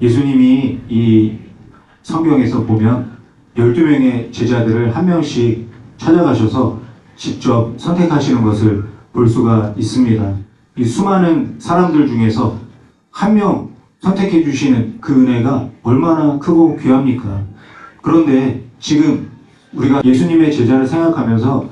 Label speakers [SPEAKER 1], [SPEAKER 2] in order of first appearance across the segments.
[SPEAKER 1] 예수님이 이 성경에서 보면 12명의 제자들을 한 명씩 찾아가셔서 직접 선택하시는 것을 볼 수가 있습니다. 이 수많은 사람들 중에서 한 명 선택해 주시는 그 은혜가 얼마나 크고 귀합니까? 그런데 지금 우리가 예수님의 제자를 생각하면서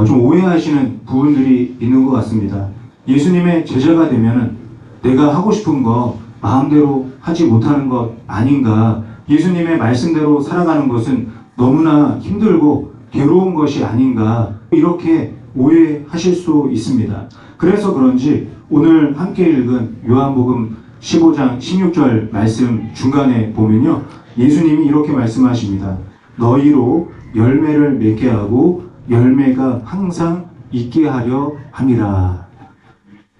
[SPEAKER 1] 좀 오해하시는 부분들이 있는 것 같습니다. 예수님의 제자가 되면은 내가 하고 싶은 거 마음대로 하지 못하는 것 아닌가? 예수님의 말씀대로 살아가는 것은 너무나 힘들고 괴로운 것이 아닌가? 이렇게 오해하실 수 있습니다. 그래서 그런지 오늘 함께 읽은 요한복음 15장 16절 말씀 중간에 보면요, 예수님이 이렇게 말씀하십니다. 너희로 열매를 맺게 하고 열매가 항상 있게 하려 함이라.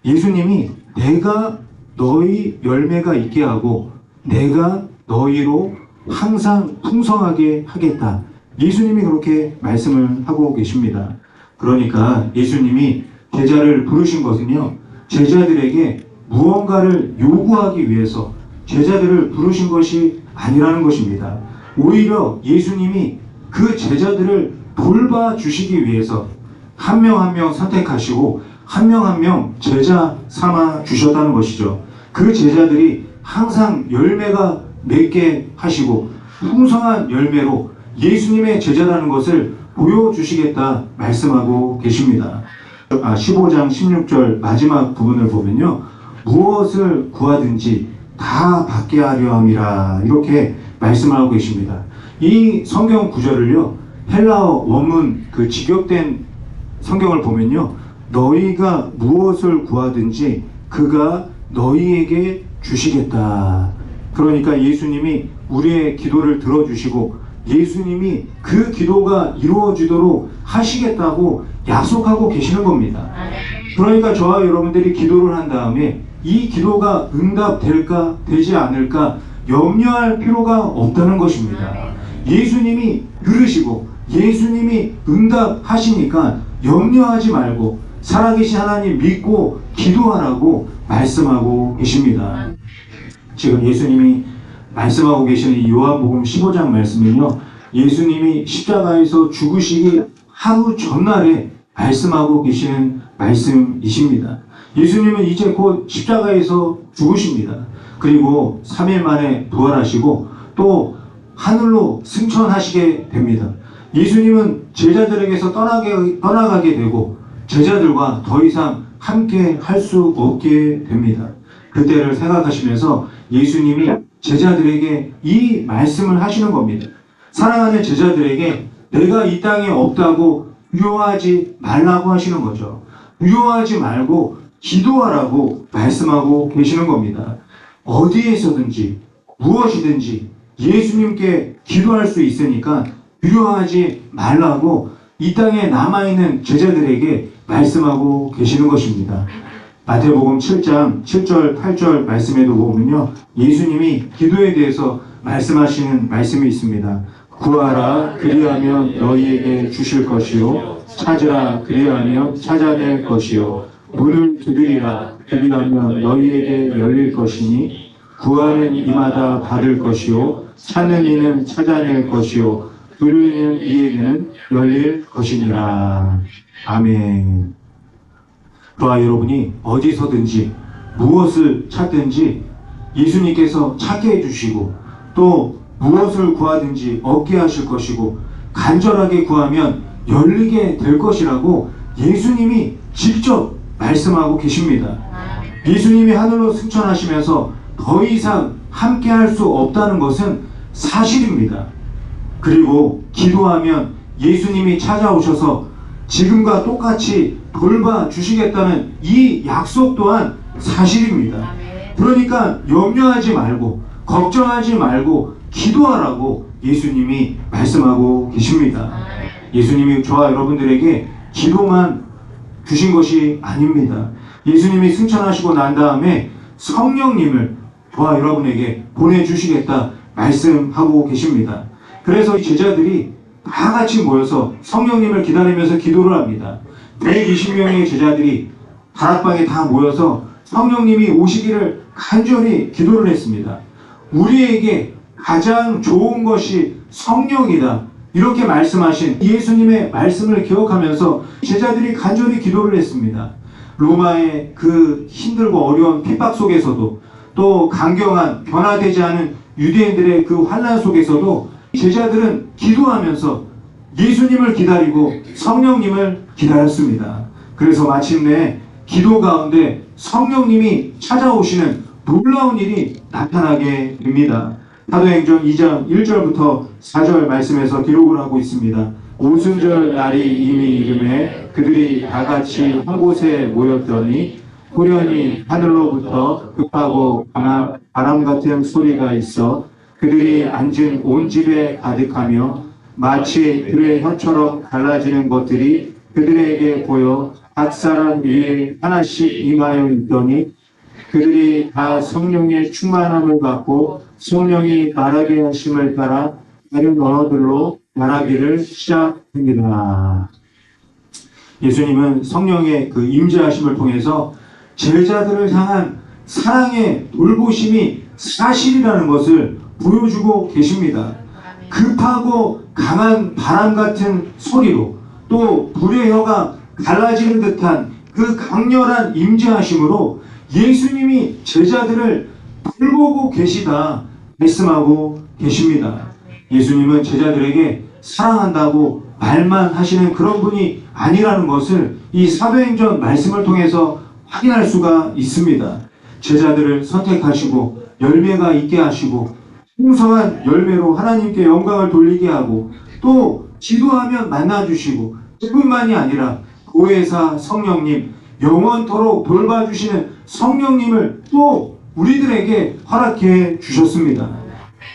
[SPEAKER 1] 예수님이 내가 너희 열매가 있게 하고 내가 너희로 항상 풍성하게 하겠다. 예수님이 그렇게 말씀을 하고 계십니다. 그러니까 예수님이 제자를 부르신 것은요, 제자들에게 무언가를 요구하기 위해서 제자들을 부르신 것이 아니라는 것입니다. 오히려 예수님이 그 제자들을 돌봐주시기 위해서 한 명 한 명 선택하시고 한 명 한 명 제자 삼아 주셨다는 것이죠. 그 제자들이 항상 열매가 맺게 하시고 풍성한 열매로 예수님의 제자라는 것을 보여주시겠다 말씀하고 계십니다. 15장 16절 마지막 부분을 보면요, 무엇을 구하든지 다 받게 하려 함이라 이렇게 말씀하고 계십니다. 이 성경 구절을요, 헬라어 원문 그 직역된 성경을 보면요, 너희가 무엇을 구하든지 그가 너희에게 주시겠다. 그러니까 예수님이 우리의 기도를 들어주시고 예수님이 그 기도가 이루어지도록 하시겠다고 약속하고 계시는 겁니다. 그러니까 저와 여러분들이 기도를 한 다음에 이 기도가 응답될까 되지 않을까 염려할 필요가 없다는 것입니다. 예수님이 들으시고 예수님이 응답하시니까 염려하지 말고 살아계신 하나님 믿고 기도하라고 말씀하고 계십니다. 지금 예수님이 말씀하고 계시는 이 요한복음 15장 말씀은요, 예수님이 십자가에서 죽으시기 하루 전날에 말씀하고 계시는 말씀이십니다. 예수님은 이제 곧 십자가에서 죽으십니다. 그리고 3일 만에 부활하시고 또 하늘로 승천하시게 됩니다. 예수님은 제자들에게서 떠나가게 되고 제자들과 더 이상 함께 할 수 없게 됩니다. 그때를 생각하시면서 예수님이 제자들에게 이 말씀을 하시는 겁니다. 사랑하는 제자들에게 내가 이 땅에 없다고 두려워하지 말라고 하시는 거죠. 두려워하지 말고 기도하라고 말씀하고 계시는 겁니다. 어디에서든지 무엇이든지 예수님께 기도할 수 있으니까 두려워하지 말라고 이 땅에 남아있는 제자들에게 말씀하고 계시는 것입니다. 마태복음 7장 7절 8절 말씀에도 보면요, 예수님이 기도에 대해서 말씀하시는 말씀이 있습니다. 구하라 그리하면 너희에게 주실 것이요 찾으라 그리하면 찾아낼 것이요 문을 두드리라 두드리면 너희에게 열릴 것이니 구하는 이마다 받을 것이요 찾는 이는 찾아낼 것이요 부르는 이에게는 열릴 것이니라. 아멘. 저와 여러분이 어디서든지 무엇을 찾든지 예수님께서 찾게 해주시고 또 무엇을 구하든지 얻게 하실 것이고 간절하게 구하면 열리게 될 것이라고 예수님이 직접 말씀하고 계십니다. 예수님이 하늘로 승천하시면서 더 이상 함께 할 수 없다는 것은 사실입니다. 그리고 기도하면 예수님이 찾아오셔서 지금과 똑같이 돌봐주시겠다는 이 약속 또한 사실입니다. 그러니까 염려하지 말고 걱정하지 말고 기도하라고 예수님이 말씀하고 계십니다. 예수님이 저와 여러분들에게 기도만 주신 것이 아닙니다. 예수님이 승천하시고 난 다음에 성령님을 저와 여러분에게 보내주시겠다 말씀하고 계십니다. 그래서 제자들이 다 같이 모여서 성령님을 기다리면서 기도를 합니다. 120명의 제자들이 다락방에 다 모여서 성령님이 오시기를 간절히 기도를 했습니다. 우리에게 가장 좋은 것이 성령이다. 이렇게 말씀하신 예수님의 말씀을 기억하면서 제자들이 간절히 기도를 했습니다. 로마의 그 힘들고 어려운 핍박 속에서도, 또 강경한 변화되지 않은 유대인들의 그 환난 속에서도 제자들은 기도하면서 예수님을 기다리고 성령님을 기다렸습니다. 그래서 마침내 기도 가운데 성령님이 찾아오시는 놀라운 일이 나타나게 됩니다. 사도행전 2장 1절부터 4절 말씀에서 기록을 하고 있습니다. 오순절 날이 이미 이름에 그들이 다 같이 한 곳에 모였더니 후련히 하늘로부터 급하고 강한 바람 같은 소리가 있어 그들이 앉은 온 집에 가득하며 마치 들의 혀처럼 갈라지는 것들이 그들에게 보여 각 사람 위에 하나씩 임하여 있더니 그들이 다 성령의 충만함을 받고 성령이 말하게 하심을 따라 다른 언어들로 말하기를 시작합니다. 예수님은 성령의 그 임재하심을 통해서 제자들을 향한 사랑의 돌보심이 사실이라는 것을 보여주고 계십니다. 급하고 강한 바람 같은 소리로 또 불의 혀가 갈라지는 듯한 그 강렬한 임재하심으로 예수님이 제자들을 돌보고 계시다 말씀하고 계십니다. 예수님은 제자들에게 사랑한다고 말만 하시는 그런 분이 아니라는 것을 이 사도행전 말씀을 통해서 확인할 수가 있습니다. 제자들을 선택하시고 열매가 있게 하시고 풍성한 열매로 하나님께 영광을 돌리게 하고 또 기도하면 만나주시고 그뿐만이 아니라 보혜사 성령님, 영원토록 돌봐주시는 성령님을 또 우리들에게 허락해 주셨습니다.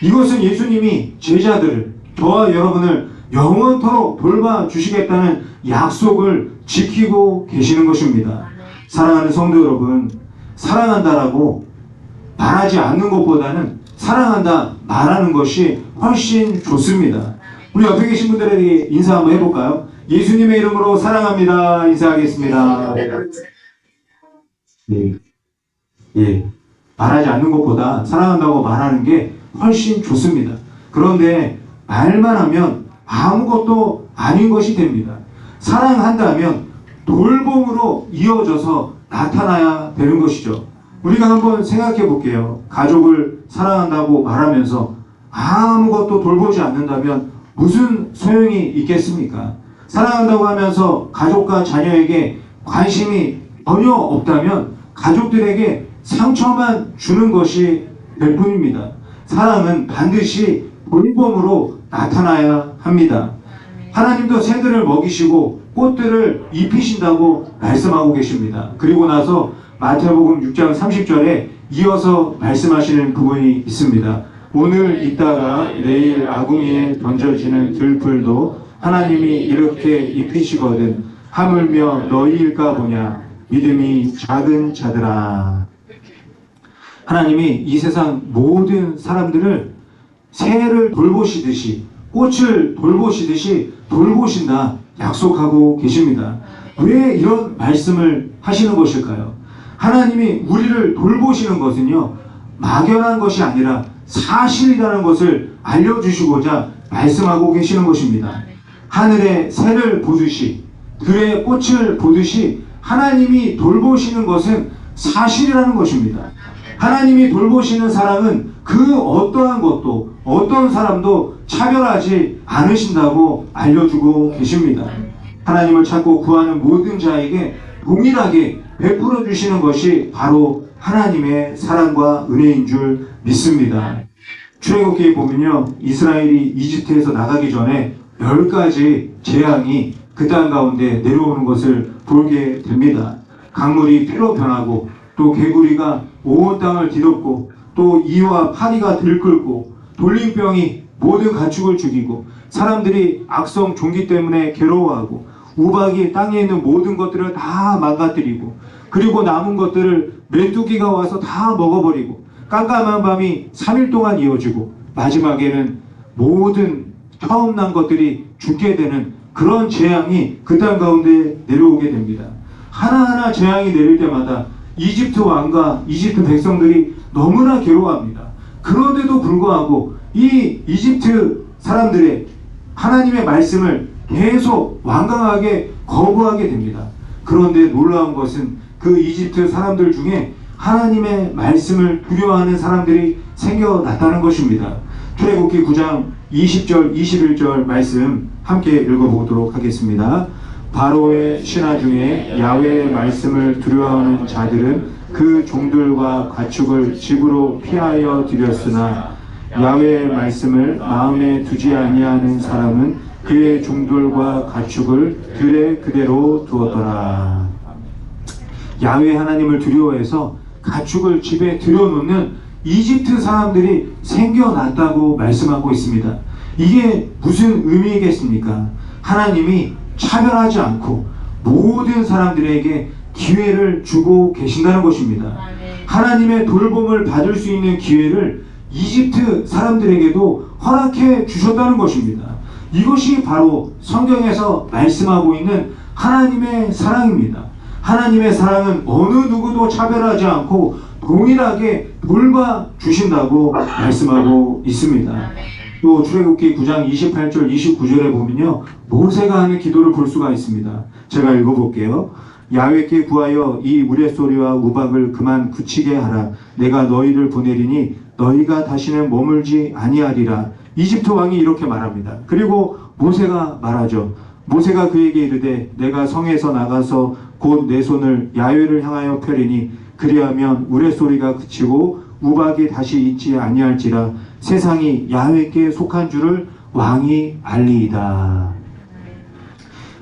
[SPEAKER 1] 이것은 예수님이 제자들을, 저와 여러분을 영원토록 돌봐주시겠다는 약속을 지키고 계시는 것입니다. 사랑하는 성도 여러분, 사랑한다라고 말하지 않는 것보다는 사랑한다 말하는 것이 훨씬 좋습니다. 우리 옆에 계신 분들에게 인사 한번 해볼까요? 예수님의 이름으로 사랑합니다. 인사하겠습니다. 네. 예. 말하지 않는 것보다 사랑한다고 말하는 게 훨씬 좋습니다. 그런데 말만 하면 아무것도 아닌 것이 됩니다. 사랑한다면 돌봄으로 이어져서 나타나야 되는 것이죠. 우리가 한번 생각해 볼게요. 가족을 사랑한다고 말하면서 아무것도 돌보지 않는다면 무슨 소용이 있겠습니까? 사랑한다고 하면서 가족과 자녀에게 관심이 전혀 없다면 가족들에게 상처만 주는 것이 될 뿐입니다. 사랑은 반드시 돌봄으로 나타나야 합니다. 하나님도 새들을 먹이시고 꽃들을 입히신다고 말씀하고 계십니다. 그리고 나서 마태복음 6장 30절에 이어서 말씀하시는 부분이 있습니다. 오늘 있다가 내일 아궁이에 던져지는 들풀도 하나님이 이렇게 입히시거든 하물며 너희일까 보냐 믿음이 작은 자들아. 하나님이 이 세상 모든 사람들을 새를 돌보시듯이 꽃을 돌보시듯이 돌보신다 약속하고 계십니다. 왜 이런 말씀을 하시는 것일까요? 하나님이 우리를 돌보시는 것은요, 막연한 것이 아니라 사실이라는 것을 알려주시고자 말씀하고 계시는 것입니다. 하늘의 새를 보듯이 들의 꽃을 보듯이 하나님이 돌보시는 것은 사실이라는 것입니다. 하나님이 돌보시는 사랑은 그 어떠한 것도 어떤 사람도 차별하지 않으신다고 알려주고 계십니다. 하나님을 찾고 구하는 모든 자에게 동일하게 베풀어 주시는 것이 바로 하나님의 사랑과 은혜인 줄 믿습니다. 출애굽기에 보면요, 이스라엘이 이집트에서 나가기 전에 10가지 재앙이 그 땅 가운데 내려오는 것을 보게 됩니다. 강물이 피로 변하고 또 개구리가 온 땅을 뒤덮고 또 이와 파리가 들끓고 돌림병이 모든 가축을 죽이고 사람들이 악성 종기 때문에 괴로워하고 우박이 땅에 있는 모든 것들을 다 망가뜨리고 그리고 남은 것들을 메뚜기가 와서 다 먹어버리고 깜깜한 밤이 3일 동안 이어지고 마지막에는 모든 처음 난 것들이 죽게 되는 그런 재앙이 그 땅 가운데 내려오게 됩니다. 하나하나 재앙이 내릴 때마다 이집트 왕과 이집트 백성들이 너무나 괴로워합니다. 그런데도 불구하고 이 이집트 사람들의 하나님의 말씀을 계속 완강하게 거부하게 됩니다. 그런데 놀라운 것은 그 이집트 사람들 중에 하나님의 말씀을 두려워하는 사람들이 생겨났다는 것입니다. 출애굽기 9장 20절 21절 말씀 함께 읽어보도록 하겠습니다. 바로의 신하 중에 야훼의 말씀을 두려워하는 자들은 그 종들과 가축을 집으로 피하여 들였으나 야훼의 말씀을 마음에 두지 아니하는 사람은 그의 종들과 가축을 들에 그대로 두었더라. 야훼 하나님을 두려워해서 가축을 집에 들여놓는 이집트 사람들이 생겨났다고 말씀하고 있습니다. 이게 무슨 의미겠습니까? 하나님이 차별하지 않고 모든 사람들에게 기회를 주고 계신다는 것입니다. 하나님의 돌봄을 받을 수 있는 기회를 이집트 사람들에게도 허락해 주셨다는 것입니다. 이것이 바로 성경에서 말씀하고 있는 하나님의 사랑입니다. 하나님의 사랑은 어느 누구도 차별하지 않고 동일하게 돌봐주신다고 말씀하고 있습니다. 또 출애굽기 9장 28절 29절에 보면요, 모세가 하는 기도를 볼 수가 있습니다. 제가 읽어볼게요. 야훼께 구하여 이 우레소리와 우박을 그만 그치게 하라. 내가 너희를 보내리니 너희가 다시는 머물지 아니하리라. 이집트 왕이 이렇게 말합니다. 그리고 모세가 말하죠. 모세가 그에게 이르되 내가 성에서 나가서 곧 내 손을 야훼를 향하여 펴리니 그리하면 우레소리가 그치고 우박이 다시 있지 아니할지라. 세상이 야훼께 속한 줄을 왕이 알리이다.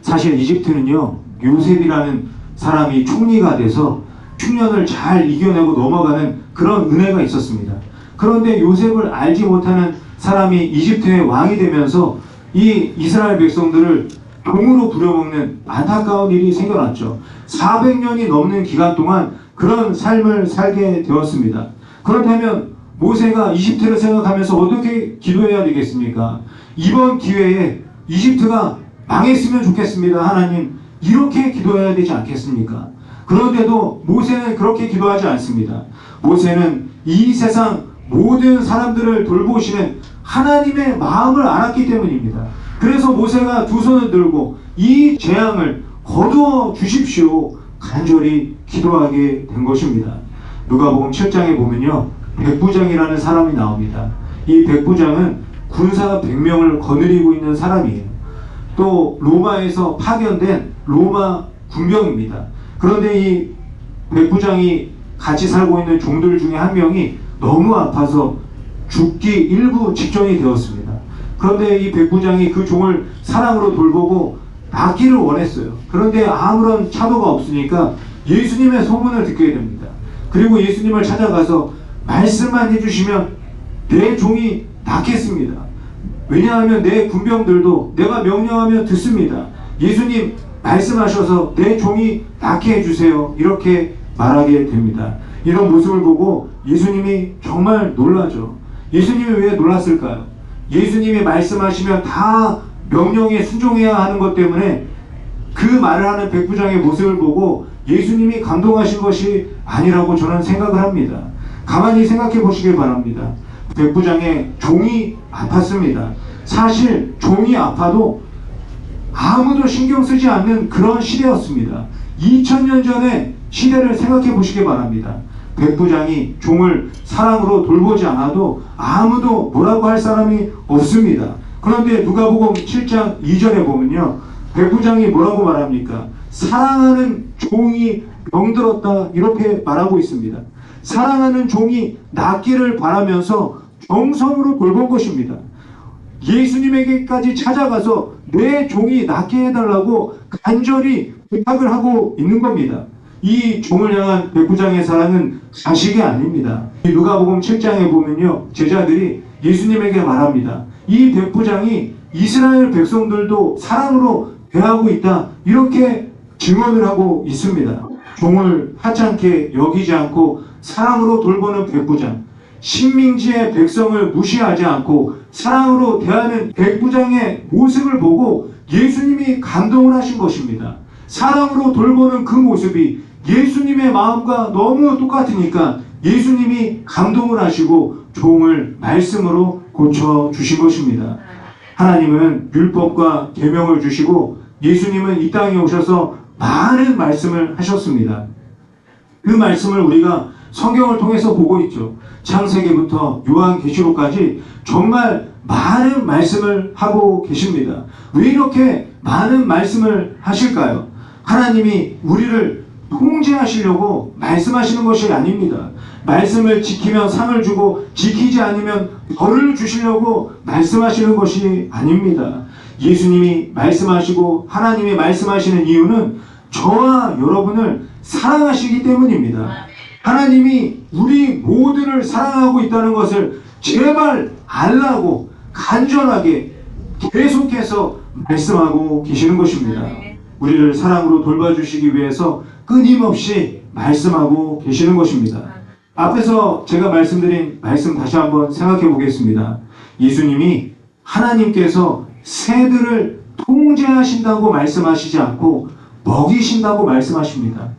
[SPEAKER 1] 사실 이집트는요, 요셉이라는 사람이 총리가 돼서 흉년을 잘 이겨내고 넘어가는 그런 은혜가 있었습니다. 그런데 요셉을 알지 못하는 사람이 이집트의 왕이 되면서 이 이스라엘 백성들을 종으로 부려먹는 안타까운 일이 생겨났죠. 400년이 넘는 기간 동안 그런 삶을 살게 되었습니다. 그렇다면 모세가 이집트를 생각하면서 어떻게 기도해야 되겠습니까? 이번 기회에 이집트가 망했으면 좋겠습니다. 하나님, 이렇게 기도해야 되지 않겠습니까? 그런데도 모세는 그렇게 기도하지 않습니다. 모세는 이 세상 모든 사람들을 돌보시는 하나님의 마음을 알았기 때문입니다. 그래서 모세가 두 손을 들고 이 재앙을 거두어 주십시오 간절히 기도하게 된 것입니다. 누가복음 7장에 보면요, 백부장이라는 사람이 나옵니다. 이 백부장은 군사 100명을 거느리고 있는 사람이에요. 또 로마에서 파견된 로마 군병입니다. 그런데 이 백부장이 같이 살고 있는 종들 중에 한 명이 너무 아파서 죽기 일부 직전이 되었습니다. 그런데 이 백부장이 그 종을 사랑으로 돌보고 낫기를 원했어요. 그런데 아무런 차도가 없으니까 예수님의 소문을 듣게 됩니다. 그리고 예수님을 찾아가서 말씀만 해주시면 내 종이 낫겠습니다. 왜냐하면 내 군병들도 내가 명령하면 듣습니다. 예수님 말씀하셔서 내 종이 낫게 해주세요. 이렇게 말하게 됩니다. 이런 모습을 보고 예수님이 정말 놀라죠. 예수님이 왜 놀랐을까요? 예수님이 말씀하시면 다 명령에 순종해야 하는 것 때문에 그 말을 하는 백부장의 모습을 보고 예수님이 감동하신 것이 아니라고 저는 생각을 합니다. 가만히 생각해 보시길 바랍니다. 백부장의 종이 아팠습니다. 사실 종이 아파도 아무도 신경 쓰지 않는 그런 시대였습니다. 2000년 전의 시대를 생각해 보시기 바랍니다. 백부장이 종을 사랑으로 돌보지 않아도 아무도 뭐라고 할 사람이 없습니다. 그런데 누가복음 7장 2절에 보면요, 백부장이 뭐라고 말합니까? 사랑하는 종이 병들었다 이렇게 말하고 있습니다. 사랑하는 종이 낫기를 바라면서 정성으로 돌본 것입니다. 예수님에게까지 찾아가서 내 종이 낫게 해달라고 간절히 부탁을 하고 있는 겁니다. 이 종을 향한 백부장의 사랑은 가식이 아닙니다. 누가복음 7장에 보면요, 제자들이 예수님에게 말합니다. 이 백부장이 이스라엘 백성들도 사랑으로 대하고 있다 이렇게 증언을 하고 있습니다. 종을 하찮게 여기지 않고 사랑으로 돌보는 백부장, 식민지의 백성을 무시하지 않고 사랑으로 대하는 백부장의 모습을 보고 예수님이 감동을 하신 것입니다. 사랑으로 돌보는 그 모습이 예수님의 마음과 너무 똑같으니까 예수님이 감동을 하시고 종을 말씀으로 고쳐주신 것입니다. 하나님은 율법과 계명을 주시고 예수님은 이 땅에 오셔서 많은 말씀을 하셨습니다. 그 말씀을 우리가 성경을 통해서 보고 있죠. 창세기부터 요한계시록까지 정말 많은 말씀을 하고 계십니다. 왜 이렇게 많은 말씀을 하실까요? 하나님이 우리를 통제하시려고 말씀하시는 것이 아닙니다. 말씀을 지키면 상을 주고 지키지 않으면 벌을 주시려고 말씀하시는 것이 아닙니다. 예수님이 말씀하시고 하나님이 말씀하시는 이유는 저와 여러분을 사랑하시기 때문입니다. 하나님이 우리 모두를 사랑하고 있다는 것을 제발 알라고 간절하게 계속해서 말씀하고 계시는 것입니다. 우리를 사랑으로 돌봐주시기 위해서 끊임없이 말씀하고 계시는 것입니다. 앞에서 제가 말씀드린 말씀 다시 한번 생각해 보겠습니다. 예수님이 하나님께서 새들을 통제하신다고 말씀하시지 않고 먹이신다고 말씀하십니다.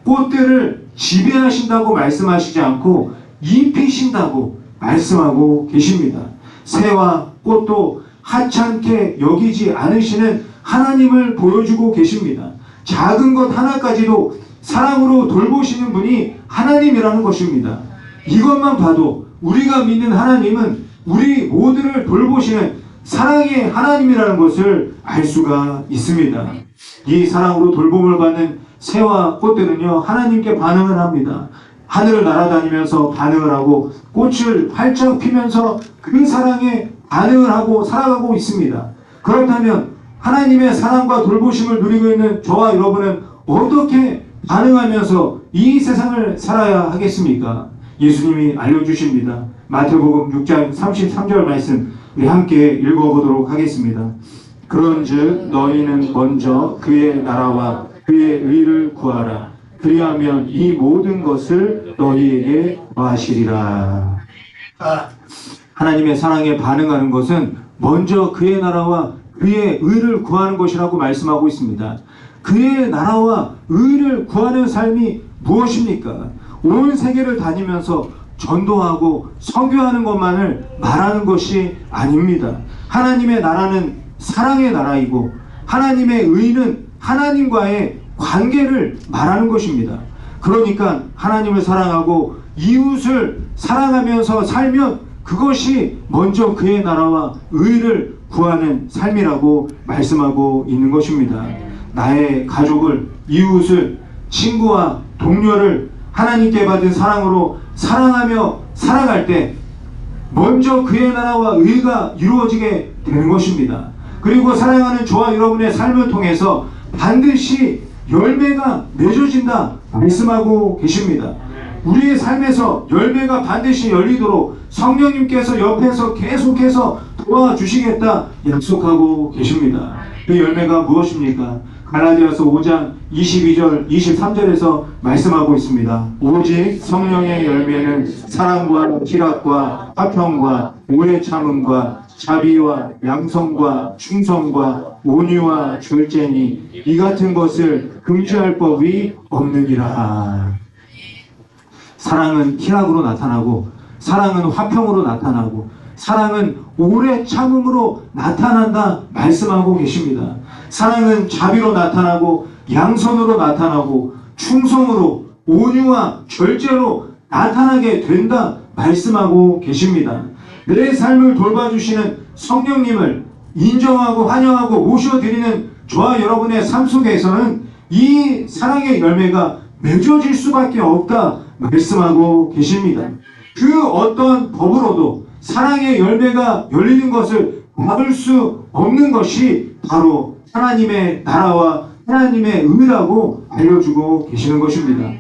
[SPEAKER 1] 꽃들을 지배하신다고 말씀하시지 않고 입히신다고 말씀하고 계십니다. 새와 꽃도 하찮게 여기지 않으시는 하나님을 보여주고 계십니다. 작은 것 하나까지도 사랑으로 돌보시는 분이 하나님이라는 것입니다. 이것만 봐도 우리가 믿는 하나님은 우리 모두를 돌보시는 사랑의 하나님이라는 것을 알 수가 있습니다. 이 사랑으로 돌봄을 받는 새와 꽃들은요, 하나님께 반응을 합니다. 하늘을 날아다니면서 반응을 하고 꽃을 활짝 피면서 그 사랑에 반응을 하고 살아가고 있습니다. 그렇다면 하나님의 사랑과 돌보심을 누리고 있는 저와 여러분은 어떻게 반응하면서 이 세상을 살아야 하겠습니까? 예수님이 알려주십니다. 마태복음 6장 33절 말씀 우리 함께 읽어보도록 하겠습니다. 그런즉 너희는 먼저 그의 나라와 그의 의를 구하라. 그리하면 이 모든 것을 너희에게 더하시리라. 하나님의 사랑에 반응하는 것은 먼저 그의 나라와 그의 의를 구하는 것이라고 말씀하고 있습니다. 그의 나라와 의를 구하는 삶이 무엇입니까? 온 세계를 다니면서 전도하고 선교하는 것만을 말하는 것이 아닙니다. 하나님의 나라는 사랑의 나라이고 하나님의 의는 하나님과의 관계를 말하는 것입니다. 그러니까 하나님을 사랑하고 이웃을 사랑하면서 살면 그것이 먼저 그의 나라와 의를 구하는 삶이라고 말씀하고 있는 것입니다. 나의 가족을, 이웃을, 친구와 동료를 하나님께 받은 사랑으로 사랑하며 살아갈 때 먼저 그의 나라와 의가 이루어지게 되는 것입니다. 그리고 사랑하는 저와 여러분의 삶을 통해서 반드시 열매가 맺어진다 말씀하고 계십니다. 우리의 삶에서 열매가 반드시 열리도록 성령님께서 옆에서 계속해서 도와주시겠다 약속하고 계십니다. 그 열매가 무엇입니까? 갈라디아서 5장 22절 23절에서 말씀하고 있습니다. 오직 성령의 열매는 사랑과 희락과 화평과 오래 참음과 자비와 양성과 충성과 온유와 절제니 이 같은 것을 금지할 법이 없느니라. 사랑은 희락으로 나타나고 사랑은 화평으로 나타나고 사랑은 오래 참음으로 나타난다 말씀하고 계십니다. 사랑은 자비로 나타나고 양선으로 나타나고 충성으로 온유와 절제로 나타나게 된다 말씀하고 계십니다. 내 삶을 돌봐주시는 성령님을 인정하고 환영하고 모셔드리는 저와 여러분의 삶 속에서는 이 사랑의 열매가 맺어질 수밖에 없다 말씀하고 계십니다. 그 어떤 법으로도 사랑의 열매가 열리는 것을 막을 수 없는 것이 바로 하나님의 나라와 하나님의 의라고 알려주고 계시는 것입니다.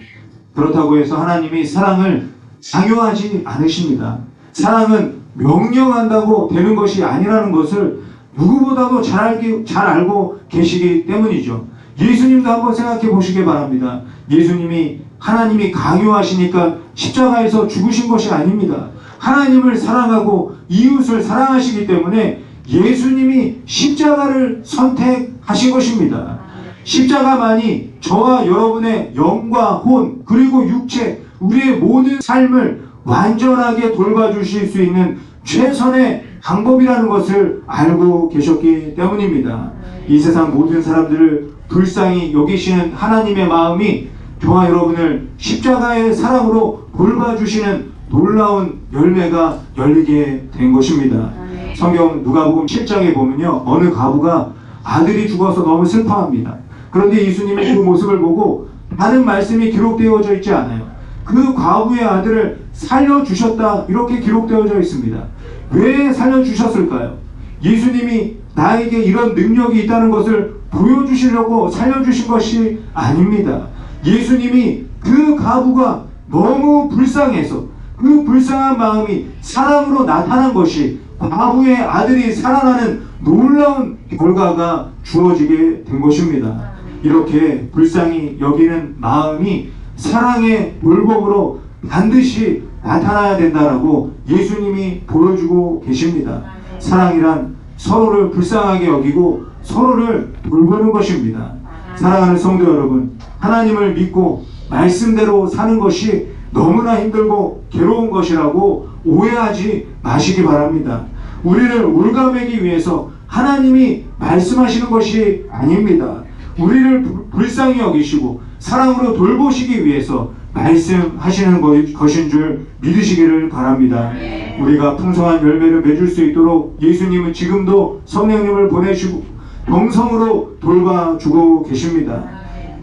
[SPEAKER 1] 그렇다고 해서 하나님이 사랑을 강요하지 않으십니다. 사랑은 명령한다고 되는 것이 아니라는 것을 누구보다도 잘 알고 계시기 때문이죠. 예수님도 한번 생각해 보시기 바랍니다. 예수님이 하나님이 강요하시니까 십자가에서 죽으신 것이 아닙니다. 하나님을 사랑하고 이웃을 사랑하시기 때문에 예수님이 십자가를 선택하신 것입니다. 십자가만이 저와 여러분의 영과 혼 그리고 육체 우리의 모든 삶을 완전하게 돌봐주실 수 있는 최선의 방법이라는 것을 알고 계셨기 때문입니다. 이 세상 모든 사람들을 불쌍히 여기시는 하나님의 마음이 저와 여러분을 십자가의 사랑으로 돌봐주시는 놀라운 열매가 열리게 된 것입니다. 성경 누가복음 7장에 보면요, 어느 과부가 아들이 죽어서 너무 슬퍼합니다. 그런데 예수님의 그 모습을 보고 하는 말씀이 기록되어져 있지 않아요. 그 과부의 아들을 살려주셨다, 이렇게 기록되어져 있습니다. 왜 살려주셨을까요? 예수님이 나에게 이런 능력이 있다는 것을 보여주시려고 살려주신 것이 아닙니다. 예수님이 그 과부가 너무 불쌍해서 그 불쌍한 마음이 사랑으로 나타난 것이 과부의 아들이 살아나는 놀라운 결과가 주어지게 된 것입니다. 이렇게 불쌍히 여기는 마음이 사랑의 물범으로 반드시 나타나야 된다라고 예수님이 보여주고 계십니다. 사랑이란 서로를 불쌍하게 여기고 서로를 돌보는 것입니다. 사랑하는 성도 여러분, 하나님을 믿고 말씀대로 사는 것이 너무나 힘들고 괴로운 것이라고 오해하지 마시기 바랍니다. 우리를 올가매기 위해서 하나님이 말씀하시는 것이 아닙니다. 우리를 불쌍히 여기시고 사랑으로 돌보시기 위해서 말씀하시는 것인 줄 믿으시기를 바랍니다. 우리가 풍성한 열매를 맺을 수 있도록 예수님은 지금도 성령님을 보내시고 정성으로 돌봐주고 계십니다.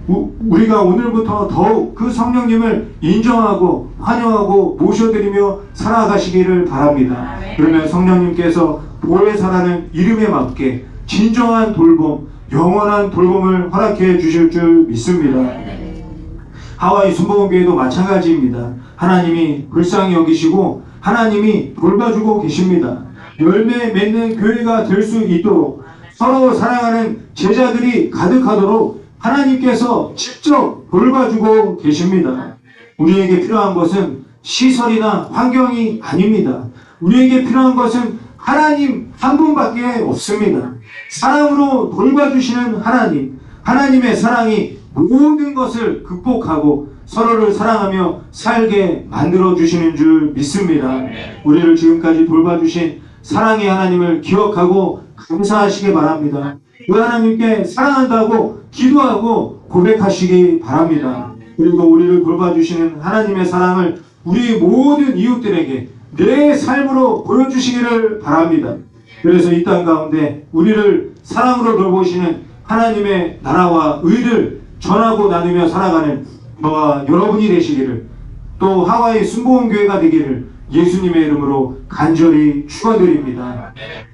[SPEAKER 1] 우리가 오늘부터 더욱 그 성령님을 인정하고 환영하고 모셔드리며 살아가시기를 바랍니다. 그러면 성령님께서 보혜사라는 이름에 맞게 진정한 돌봄, 영원한 돌봄을 허락해 주실 줄 믿습니다. 하와이 순복음교회도 마찬가지입니다. 하나님이 불쌍히 여기시고 하나님이 돌봐주고 계십니다. 열매 맺는 교회가 될 수 있도록 서로 사랑하는 제자들이 가득하도록 하나님께서 직접 돌봐주고 계십니다. 우리에게 필요한 것은 시설이나 환경이 아닙니다. 우리에게 필요한 것은 하나님 한 분밖에 없습니다. 사랑으로 돌봐주시는 하나님, 하나님의 사랑이 모든 것을 극복하고 서로를 사랑하며 살게 만들어주시는 줄 믿습니다. 우리를 지금까지 돌봐주신 사랑의 하나님을 기억하고 감사하시기 바랍니다. 그 하나님께 사랑한다고 기도하고 고백하시기 바랍니다. 그리고 우리를 돌봐주시는 하나님의 사랑을 우리 모든 이웃들에게 내 삶으로 보여주시기를 바랍니다. 그래서 이 땅 가운데 우리를 사랑으로 돌보시는 하나님의 나라와 의를 전하고 나누며 살아가는 저와 여러분이 되시기를, 또 하와이 순복음교회가 되기를 예수님의 이름으로 간절히 축원드립니다.